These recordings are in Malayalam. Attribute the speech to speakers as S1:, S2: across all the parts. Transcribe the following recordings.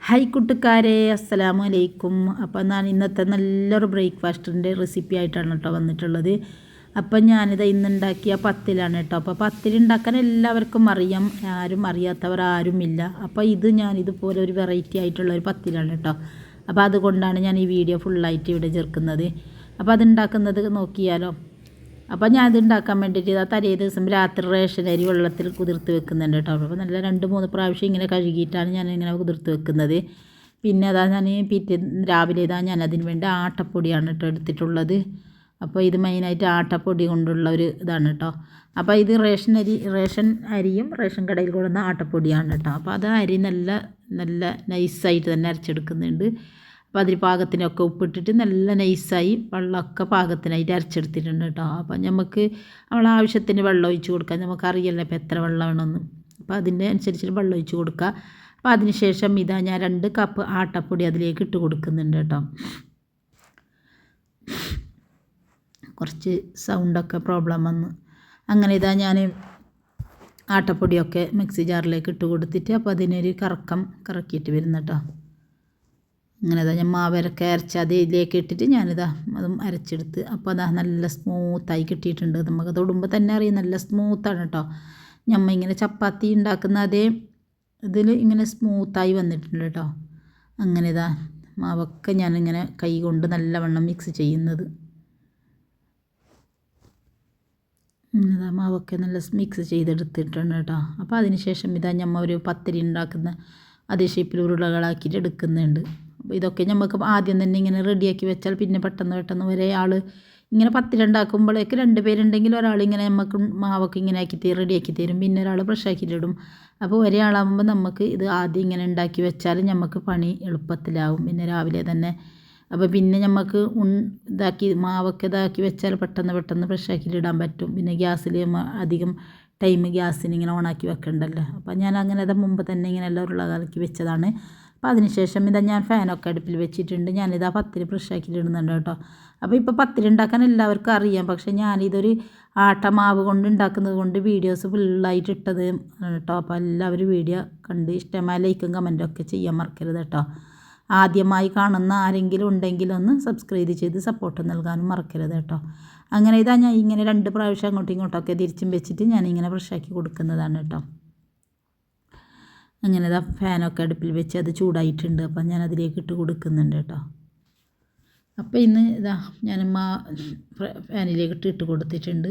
S1: ഹായ് കൂട്ടുകാരെ, അസ്സലാമു അലൈക്കും. അപ്പോൾ ഞാൻ ഇന്നത്തെ നല്ലൊരു ബ്രേക്ക്ഫാസ്റ്റിൻ്റെ റെസിപ്പി ആയിട്ടാണ് കേട്ടോ വന്നിട്ടുള്ളത്. അപ്പം ഞാനിത് ഇന്നുണ്ടാക്കിയ പത്തിലാണ് കേട്ടോ. അപ്പോൾ പത്തിലുണ്ടാക്കാൻ എല്ലാവർക്കും അറിയാം, ആരും അറിയാത്തവർ ആരുമില്ല. അപ്പോൾ ഞാനിതുപോലെ ഒരു വെറൈറ്റി ആയിട്ടുള്ള ഒരു പത്തിലാണ് കേട്ടോ. അപ്പോൾ അതുകൊണ്ടാണ് ഞാൻ ഈ വീഡിയോ ഫുള്ളായിട്ട് ഇവിടെ ചേർക്കുന്നത്. അപ്പോൾ അതുണ്ടാക്കുന്നത് നോക്കിയാലോ. അപ്പോൾ ഞാൻ അതുണ്ടാക്കാൻ വേണ്ടിയിട്ട് തലേ ദിവസം രാത്രി റേഷൻ അരി വെള്ളത്തിൽ കുതിർത്ത് വെക്കുന്നുണ്ട് കേട്ടോ. അപ്പോൾ നല്ല 2-3 പ്രാവശ്യം ഇങ്ങനെ കഴുകിയിട്ടാണ് ഞാൻ ഇങ്ങനെ കുതിർത്ത് വെക്കുന്നത്. പിന്നെ ഞാൻ രാവിലെ ഞാൻ അതിന് വേണ്ടി ആട്ടപ്പൊടിയാണ് കേട്ടോ എടുത്തിട്ടുള്ളത്. അപ്പോൾ ഇത് മെയിനായിട്ട് ആട്ടപ്പൊടി കൊണ്ടുള്ള ഒരു ഇതാണ് കേട്ടോ. അപ്പോൾ ഇത് റേഷൻ അരിയും റേഷൻ കടയിൽ കൊടുക്കുന്ന ആട്ടപ്പൊടിയാണ് കേട്ടോ. അപ്പോൾ അത് അരി നല്ല നൈസായിട്ട് തന്നെ അരച്ചെടുക്കുന്നുണ്ട്. അപ്പോൾ അതിൽ പാകത്തിനൊക്കെ ഉപ്പിട്ടിട്ട് നല്ല നൈസായി വെള്ളമൊക്കെ പാകത്തിനായിട്ട് അരച്ചെടുത്തിട്ടുണ്ട് കേട്ടോ. അപ്പോൾ നമുക്ക് നമ്മൾ ആവശ്യത്തിന് വെള്ളം ഒഴിച്ച് കൊടുക്കാം. നമുക്കറിയില്ല ഇപ്പോൾ എത്ര വെള്ളം വേണമെന്ന്. അപ്പോൾ അതിൻ്റെ അനുസരിച്ച് വെള്ളം ഒഴിച്ച് കൊടുക്കുക. അപ്പോൾ അതിന് ശേഷം ഞാൻ 2 കപ്പ് ആട്ടപ്പൊടി അതിലേക്ക് ഇട്ട് കൊടുക്കുന്നുണ്ട് കേട്ടോ. കുറച്ച് സൗണ്ടൊക്കെ പ്രോബ്ലം വന്നു. അങ്ങനെ ഞാൻ ആട്ടപ്പൊടിയൊക്കെ മിക്സി ജാറിലേക്ക് ഇട്ട് കൊടുത്തിട്ട് അപ്പോൾ അതിനൊരു കറക്കിയിട്ട് വരുന്നു കേട്ടോ. അങ്ങനെ ഞാൻ മാവരൊക്കെ അരച്ച് അതിലേക്ക് ഇട്ടിട്ട് അതും അരച്ചെടുത്ത്. അപ്പോൾ നല്ല സ്മൂത്തായി കിട്ടിയിട്ടുണ്ട്. നമുക്ക് തൊടുമ്പോൾ തന്നെ അറിയാം നല്ല സ്മൂത്താണ് കേട്ടോ. ഇങ്ങനെ ചപ്പാത്തി ഉണ്ടാക്കുന്ന അതേ ഇതിൽ ഇങ്ങനെ സ്മൂത്തായി വന്നിട്ടുണ്ട് കേട്ടോ. അങ്ങനെ മാവൊക്കെ ഞാനിങ്ങനെ കൈ കൊണ്ട് നല്ലവണ്ണം മിക്സ് ചെയ്യുന്നത്. മാവൊക്കെ നല്ല മിക്സ് ചെയ്തെടുത്തിട്ടുണ്ട് കേട്ടോ. അപ്പോൾ അതിന് ശേഷം ഒരു പത്തിരി ഉണ്ടാക്കുന്ന അതേ ഷേപ്പിൽ ഉരുളകളാക്കിയിട്ട് എടുക്കുന്നുണ്ട്. അപ്പോൾ ഇതൊക്കെ നമുക്ക് ആദ്യം തന്നെ ഇങ്ങനെ റെഡിയാക്കി വെച്ചാൽ പിന്നെ പെട്ടെന്ന് ഒരേ ആൾ ഇങ്ങനെ പത്തിരി ഉണ്ടാക്കുമ്പോഴേക്ക് 2 പേരുണ്ടെങ്കിൽ ഒരാൾ ഇങ്ങനെ നമുക്ക് മാവൊക്കെ ഇങ്ങനെ റെഡിയാക്കി തരും. പിന്നെ ഒരാൾ ഫ്രഷാക്കിയിട്ടിടും. അപ്പോൾ ഒരേ ആളാകുമ്പോൾ നമുക്ക് ഇത് ആദ്യം ഇങ്ങനെ ഉണ്ടാക്കി വെച്ചാൽ നമുക്ക് പണി എളുപ്പത്തിലാവും. പിന്നെ രാവിലെ തന്നെ അപ്പോൾ പിന്നെ നമുക്ക് മാവൊക്കെ ഇതാക്കി വെച്ചാൽ പെട്ടെന്ന് ഫ്രഷാക്കിയിട്ടിടാൻ പറ്റും. പിന്നെ ഗ്യാസിൽ അധികം ടൈം ഗ്യാസിന് ഇങ്ങനെ ഓണാക്കി വെക്കണ്ടല്ലോ. അപ്പോൾ ഞാൻ അങ്ങനെ മുമ്പ് തന്നെ ഇങ്ങനെ എല്ലാം ഉരുളകളാക്കി വെച്ചതാണ്. അപ്പോൾ അതിന് ശേഷം ഞാൻ ഫാനൊക്കെ അടുപ്പിൽ വെച്ചിട്ടുണ്ട്. ഞാനിതാ പത്തിരി ഫ്രഷാക്കിയിടുന്നുണ്ട് കേട്ടോ. അപ്പോൾ ഇപ്പോൾ പത്തിരി ഉണ്ടാക്കാൻ എല്ലാവർക്കും അറിയാം. പക്ഷേ ഞാനിതൊരു ആട്ടമാവ് കൊണ്ട് ഉണ്ടാക്കുന്നത് കൊണ്ട് വീഡിയോസ് ഫുള്ളായിട്ട് ഇട്ടത് കേട്ടോ. അപ്പോൾ എല്ലാവരും വീഡിയോ കണ്ട് ഇഷ്ടമായ ലൈക്കും കമൻറ്റും ഒക്കെ ചെയ്യാൻ മറക്കരുത് കേട്ടോ. ആദ്യമായി കാണുന്ന ആരെങ്കിലും ഉണ്ടെങ്കിൽ ഒന്ന് സബ്സ്ക്രൈബ് ചെയ്ത് സപ്പോർട്ട് നൽകാനും മറക്കരുത് കേട്ടോ. അങ്ങനെ ഞാൻ ഇങ്ങനെ 2 പ്രാവശ്യം അങ്ങോട്ടും ഇങ്ങോട്ടൊക്കെ തിരിച്ചും വെച്ചിട്ട് ഞാനിങ്ങനെ ഫ്രഷാക്കി കൊടുക്കുന്നതാണ് കേട്ടോ. അങ്ങനെ ഫാനൊക്കെ അടുപ്പിൽ വെച്ച് അത് ചൂടായിട്ടുണ്ട്. അപ്പം ഞാൻ അതിലേക്ക് ഇട്ട് കൊടുക്കുന്നുണ്ട് കേട്ടോ. അപ്പോൾ ഇന്ന് ഞാൻ ഫാനിലേക്ക് ഇട്ട് കൊടുത്തിട്ടുണ്ട്.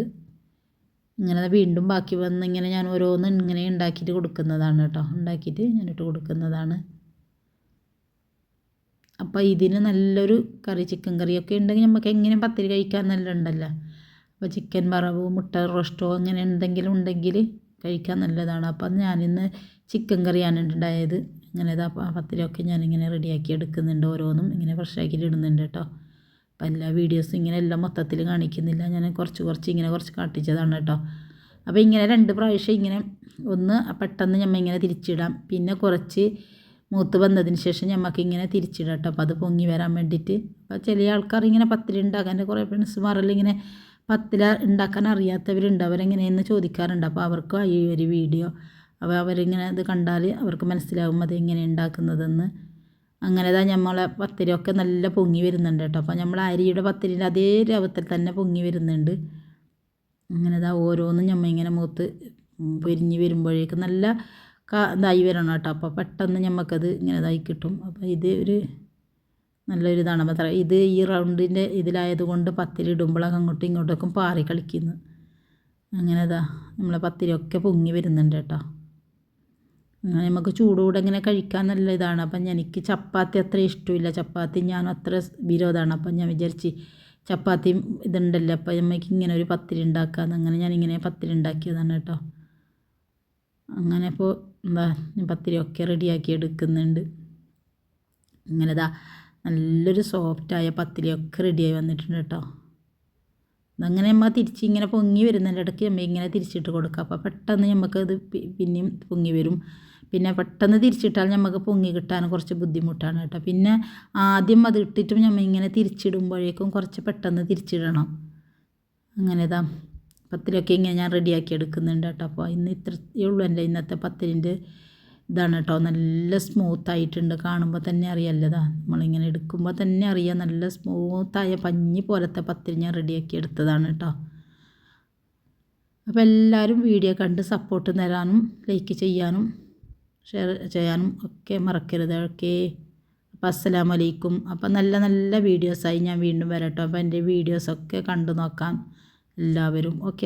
S1: ഇങ്ങനെ വീണ്ടും ബാക്കി വന്ന് ഇങ്ങനെ ഞാൻ ഓരോന്ന് ഇങ്ങനെ ഉണ്ടാക്കിയിട്ട് കൊടുക്കുന്നതാണ് കേട്ടോ. ഉണ്ടാക്കിയിട്ട് ഞാൻ ഇട്ട് കൊടുക്കുന്നതാണ്. അപ്പോൾ ഇതിന് നല്ലൊരു ചിക്കൻ കറിയൊക്കെ ഉണ്ടെങ്കിൽ നമുക്ക് എങ്ങനെ പത്തിരി കഴിക്കാൻ നല്ല ഉണ്ടല്ലോ. അപ്പോൾ ചിക്കൻ വറവോ മുട്ട റോസ്റ്റോ അങ്ങനെ എന്തെങ്കിലും ഉണ്ടെങ്കിൽ കഴിക്കാൻ നല്ലതാണ്. അപ്പം ഞാനിന്ന് ചിക്കൻ കറിയാണ് ഉണ്ടായത്. ഇങ്ങനെ പത്തിരിയൊക്കെ ഞാനിങ്ങനെ റെഡിയാക്കി എടുക്കുന്നുണ്ട്. ഓരോന്നും ഇങ്ങനെ ഫ്രഷാക്കിയിട്ട് ഇടുന്നുണ്ട് കേട്ടോ. അപ്പോൾ എല്ലാ വീഡിയോസും ഇങ്ങനെ എല്ലാം മൊത്തത്തിൽ കാണിക്കുന്നില്ല. ഞാൻ കുറച്ച് കാട്ടിച്ചതാണ് കേട്ടോ. അപ്പോൾ ഇങ്ങനെ 2 പ്രാവശ്യം ഇങ്ങനെ ഒന്ന് പെട്ടെന്ന് ഇങ്ങനെ തിരിച്ചിടാം. പിന്നെ കുറച്ച് മൂത്ത് വന്നതിന് ശേഷം ഇങ്ങനെ തിരിച്ചിടാം കേട്ടോ. അപ്പോൾ അത് പൊങ്ങി വരാൻ വേണ്ടിയിട്ട്. അപ്പോൾ ചില ആൾക്കാർ ഇങ്ങനെ പത്തിരി ഉണ്ടാക്കാൻ കുറേ ഫ്രണ്ട്സുമാരെല്ലാം ഇങ്ങനെ പത്തിരി ഉണ്ടാക്കാൻ അറിയാത്തവരുണ്ട്. അവരെങ്ങനെയെന്ന് ചോദിക്കാറുണ്ട്. അപ്പോൾ അവർക്ക് ഈ ഒരു വീഡിയോ അപ്പോൾ അവരിങ്ങനെ ഇത് കണ്ടാൽ അവർക്ക് മനസ്സിലാവും അത് എങ്ങനെ ഉണ്ടാക്കുന്നതെന്ന്. അങ്ങനെ നമ്മളെ പത്തിരിയൊക്കെ നല്ല പൊങ്ങി വരുന്നുണ്ട് കേട്ടോ. അപ്പോൾ നമ്മൾ അരിയുടെ പത്തിരിൻ്റെ അതേ രൂപത്തിൽ തന്നെ പൊങ്ങി വരുന്നുണ്ട്. അങ്ങനെ ഓരോന്നും ഇങ്ങനെ മൂത്ത് പൊരിഞ്ഞ് വരുമ്പോഴേക്കും നല്ല ഇതായി വരണം കേട്ടോ. അപ്പോൾ പെട്ടെന്ന് നമുക്കത് ഇങ്ങനെ ഇതായി കിട്ടും. അപ്പോൾ ഇത് ഒരു നല്ലൊരു ഇതാണ്. അപ്പോൾ ഇത് ഈ റൗണ്ടിൻ്റെ ഇതിലായതുകൊണ്ട് പത്തിരി ഇടുമ്പോഴൊക്കെ അങ്ങോട്ടും ഇങ്ങോട്ടൊക്കെ പാറി കളിക്കുന്നു. അങ്ങനെ നമ്മളെ പത്തിരിയൊക്കെ പൊങ്ങി വരുന്നുണ്ട് കേട്ടോ. അങ്ങനെ നമുക്ക് ചൂടോടെ ഇങ്ങനെ കഴിക്കാൻ നല്ല ഇതാണ്. അപ്പം എനിക്ക് ചപ്പാത്തി അത്ര ഇഷ്ടമില്ല. ചപ്പാത്തി ഞാൻ അത്ര വിരോധമാണ്. അപ്പം ഞാൻ വിചാരിച്ച് ചപ്പാത്തി ഇതുണ്ടല്ലോ, അപ്പം നമുക്ക് ഇങ്ങനെ ഒരു പത്തിരി ഉണ്ടാക്കാമെന്ന്. അങ്ങനെ ഞാനിങ്ങനെ പത്തിരി ഉണ്ടാക്കിയതാണ് കേട്ടോ. അങ്ങനെ ഇപ്പോൾ പത്തിരിയൊക്കെ റെഡിയാക്കി എടുക്കുന്നുണ്ട്. അങ്ങനെ നല്ലൊരു സോഫ്റ്റായ പത്തിരിയൊക്കെ റെഡിയായി വന്നിട്ടുണ്ട് കേട്ടോ. അങ്ങനെ ഇങ്ങനെ പൊങ്ങി വരുന്നുണ്ട്. ഇടയ്ക്ക് ഇങ്ങനെ തിരിച്ചിട്ട് കൊടുക്കുക. അപ്പോൾ പെട്ടെന്ന് നമുക്കത് പിന്നെയും പൊങ്ങി വരും. പിന്നെ പെട്ടെന്ന് തിരിച്ചിട്ടാൽ നമുക്ക് പൊങ്ങി കിട്ടാൻ കുറച്ച് ബുദ്ധിമുട്ടാണ് കേട്ടോ. പിന്നെ ആദ്യം അത് ഇട്ടിട്ടും ഇങ്ങനെ തിരിച്ചിടുമ്പോഴേക്കും കുറച്ച് പെട്ടെന്ന് തിരിച്ചിടണം. അങ്ങനെ പത്തിരിയൊക്കെ ഇങ്ങനെ ഞാൻ റെഡിയാക്കി എടുക്കുന്നുണ്ട് കേട്ടോ. അപ്പോൾ ഇന്ന് ഇത്രയേ ഉള്ളൂ എൻ്റെ ഇന്നത്തെ പത്തിരിൻ്റെ ഇതാണ് കേട്ടോ, നല്ല സ്മൂത്തായിട്ടുണ്ട്. കാണുമ്പോൾ തന്നെ അറിയാമല്ലതാ, നമ്മളിങ്ങനെ എടുക്കുമ്പോൾ തന്നെ അറിയാം നല്ല സ്മൂത്തായ പഞ്ഞി പോലത്തെ പത്തിരി ഞാൻ റെഡിയാക്കി എടുത്തതാണ് കേട്ടോ. അപ്പോൾ എല്ലാവരും വീഡിയോ കണ്ട് സപ്പോർട്ട് തരാനും ലൈക്ക് ചെയ്യാനും ഷെയർ ചെയ്യാനും ഒക്കെ മറക്കരുത്. ഓക്കെ, അപ്പോൾ അസ്സലാമു അലൈക്കും. അപ്പോൾ നല്ല നല്ല വീഡിയോസായി ഞാൻ വീണ്ടും വരാം കേട്ടോ. അപ്പോൾ എൻ്റെ വീഡിയോസൊക്കെ കണ്ടു നോക്കാം എല്ലാവരും. ഓക്കെ.